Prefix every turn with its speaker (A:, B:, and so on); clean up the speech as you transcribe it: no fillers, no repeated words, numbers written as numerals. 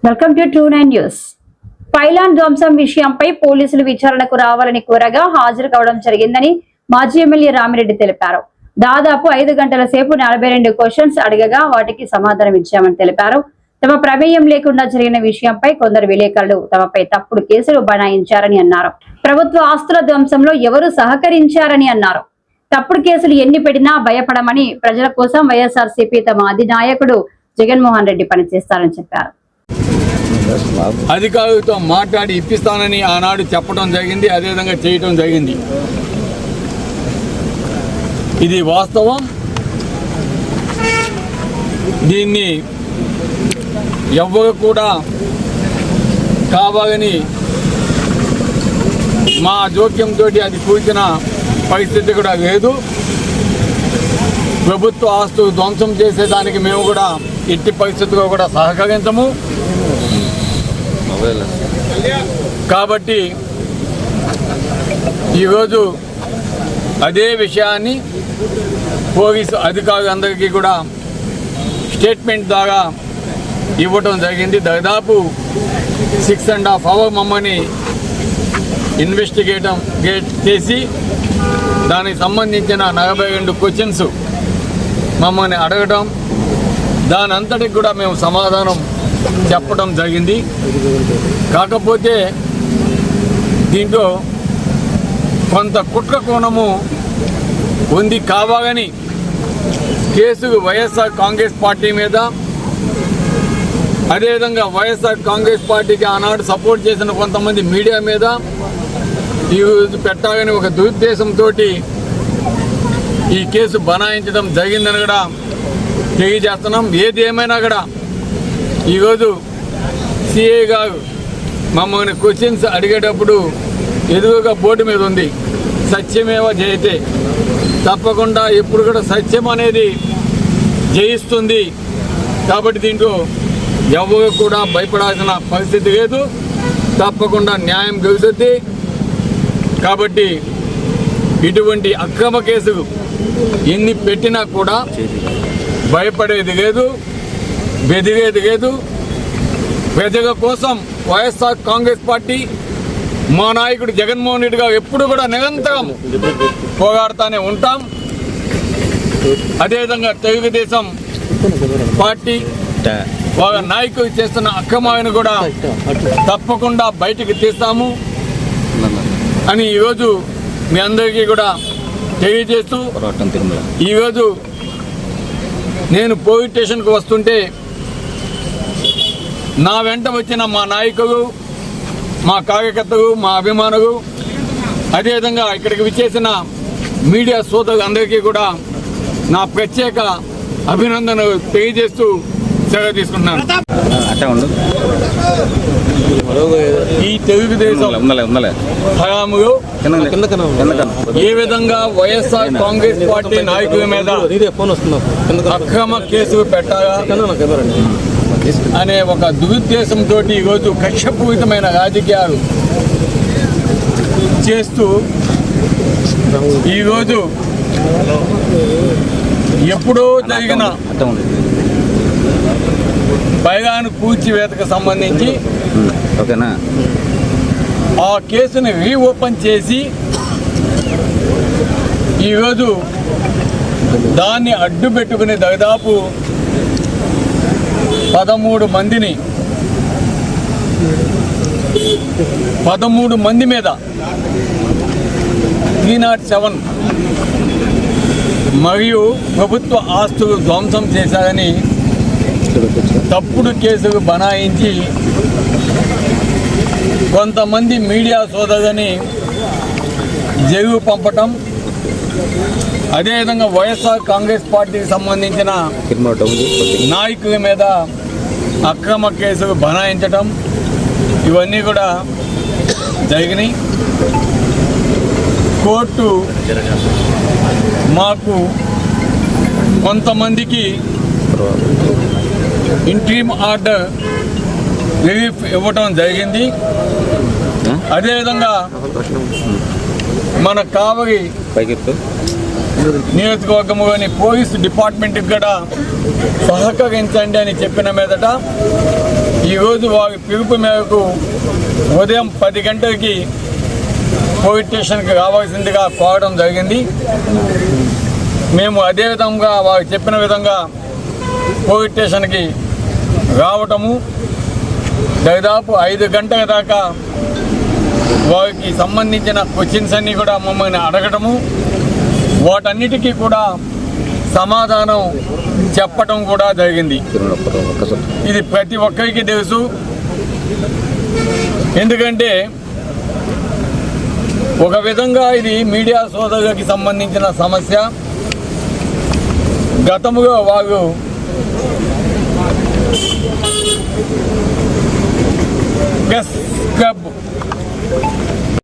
A: Welcome to 29 news. Pylon ధ్వంసం విషయంపై పోలీసులు విచారణకు రావాలని కోరగా హాజరు కావడం జరిగిందని మాజీ ఎమ్మెల్యే రామిరెడ్డి తెలిపారు. దాదాపు 5 గంటల సేపు 42 క్వశ్చన్స్ అడగగా వాటికి సమాధానం ఇచ్చామని తెలిపారు. తమ ప్రమేయం లేకుండా జరిగిన విషయంపై కొందరు విలేకరులు తమపై తప్పుడు కేసులు బనాయించారని అన్నారు. ప్రభుత్వ ఆస్తుల ధ్వంసంలో ఎవరు సహకరించారని అన్నారు. తప్పుడు కేసులు ఎన్ని పెట్టినా భయపడమని, ప్రజల కోసం వైఎస్ఆర్సీపీ తమ అధినాయకుడు జగన్మోహన్ రెడ్డి పనిచేస్తారని చెప్పారు.
B: అధికారులతో మాట్లాడి ఇప్పిస్తానని ఆనాడు చెప్పడం జరిగింది, అదేవిధంగా చేయటం జరిగింది. ఇది వాస్తవం. దీన్ని ఎవ్వరు కూడా కావాలని మా జోక్యంతో అది కూర్చిన పరిస్థితి కూడా లేదు. ప్రభుత్వ ఆస్తులు ధ్వంసం చేసేదానికి మేము కూడా ఎట్టి పరిస్థితుల్లో కూడా సహకరించము. కాబట్టి ఈరోజు అదే విషయాన్ని పోలీసు అధికారులందరికీ కూడా స్టేట్మెంట్ ద్వారా ఇవ్వటం జరిగింది. దాదాపు 6.5 hours మమ్మల్ని ఇన్వెస్టిగేట్ చేసి దానికి సంబంధించిన 42 క్వశ్చన్స్ మమ్మల్ని అడగడం, దాని అంతటికి కూడా మేము సమాధానం చెప్పడం జరిగింది. కాకపోతే దీంట్లో కొంత కుట్ర కోణము ఉంది. కావాలని కేసుకు వైఎస్ఆర్ కాంగ్రెస్ పార్టీ మీద, అదేవిధంగా వైఎస్ఆర్ కాంగ్రెస్ పార్టీకి ఆనాడు సపోర్ట్ చేసిన కొంతమంది మీడియా మీద ఈరోజు పెట్టాలని ఒక దురుద్దేశంతో ఈ కేసు బనాయించడం జరిగిందని కూడా తెలియజేస్తున్నాం. ఏది ఏమైనా కూడా ఈరోజు సిఐ గారు మమ్మల్ని క్వశ్చన్స్ అడిగేటప్పుడు ఎదురుగా బోర్డు మీద ఉంది, సత్యమేవ జయతే. తప్పకుండా ఎప్పుడు కూడా సత్యం అనేది జయిస్తుంది. కాబట్టి దీంట్లో ఎవరు కూడా భయపడాల్సిన పరిస్థితి లేదు. తప్పకుండా న్యాయం గెలుస్తుంది. కాబట్టి ఇటువంటి అక్రమ కేసులు ఎన్ని పెట్టినా కూడా భయపడేది లేదు, బెదిరేది లేదు. ప్రజల కోసం వైఎస్ఆర్ కాంగ్రెస్ పార్టీ, మా నాయకుడు జగన్మోహన్ రెడ్డి గారు ఎప్పుడు కూడా నిరంతరం పోరాడుతూనే ఉంటాం. అదేవిధంగా తెలుగుదేశం పార్టీ వాళ్ళ నాయకులు చేస్తున్న అక్రమాలను కూడా తప్పకుండా బయటికి తీస్తాము అని ఈరోజు మీ అందరికీ కూడా తెలియజేస్తూ, ఈరోజు నేను పోలీస్ స్టేషన్కు వస్తుంటే నా వెంట వచ్చిన మా నాయకులు, మా కార్యకర్తలు, మా అభిమానులు, అదేవిధంగా ఇక్కడికి విచ్చేసిన మీడియా సోదరులు అందరికీ కూడా నా ప్రత్యేక అభినందనలు తెలియజేస్తూ సెలవు తీసుకుంటున్నాను. ఈ తెలుగుదేశం హయాంలో ఏ విధంగా వైఎస్ఆర్ కాంగ్రెస్ పార్టీ నాయకుల మీద అక్రమ కేసులు పెట్టాలా అనే ఒక దురుద్దేశంతో ఈరోజు కక్షపూరితమైన రాజకీయాలు చేస్తూ ఈరోజు ఎప్పుడో జరిగిన పైలాన్ కూల్చివేతకు సంబంధించి ఆ కేసుని రీఓపెన్ చేసి ఈరోజు దాన్ని అడ్డు పెట్టుకుని దాదాపు 13 మంది మీద 307 మరియు ప్రభుత్వ ఆస్తులు ధ్వంసం చేశారని తప్పుడు కేసులు బనాయించి కొంతమంది మీడియా సోదరులని జైలు పంపటం, అదేవిధంగా వైఎస్ఆర్ కాంగ్రెస్ పార్టీకి సంబంధించిన నాయకుల మీద అక్రమ కేసులు బనాయించటం, ఇవన్నీ కూడా జరిగినాయి. కోర్టు మాకు కొంతమందికి ఇంట్రీమ్ ఆర్డర్ రిలీఫ్ ఇవ్వటం జరిగింది. అదేవిధంగా మన కావలి నియోజకవర్గంలోని పోలీసు డిపార్ట్మెంట్కి కూడా సహకరించండి అని చెప్పిన మీదట ఈరోజు వారి పిలుపు మేరకు ఉదయం 10 గంటలకి పోలీస్ స్టేషన్కి రావాల్సిందిగా కోరడం జరిగింది. మేము అదే విధంగా వారు చెప్పిన విధంగా పోలీస్ స్టేషన్కి రావటము, దాదాపు 5 గంటల దాకా వారికి సంబంధించిన క్వశ్చన్స్ అన్నీ కూడా మమ్మల్ని అడగటము, వాటన్నిటికీ కూడా సమాధానం చెప్పటం కూడా జరిగింది. ఇది ప్రతి ఒక్కరికి తెలుసు. ఎందుకంటే ఒక విధంగా ఇది మీడియా సోదరులకి సంబంధించిన సమస్య. గతంలో వారు ప్రెస్ క్లబ్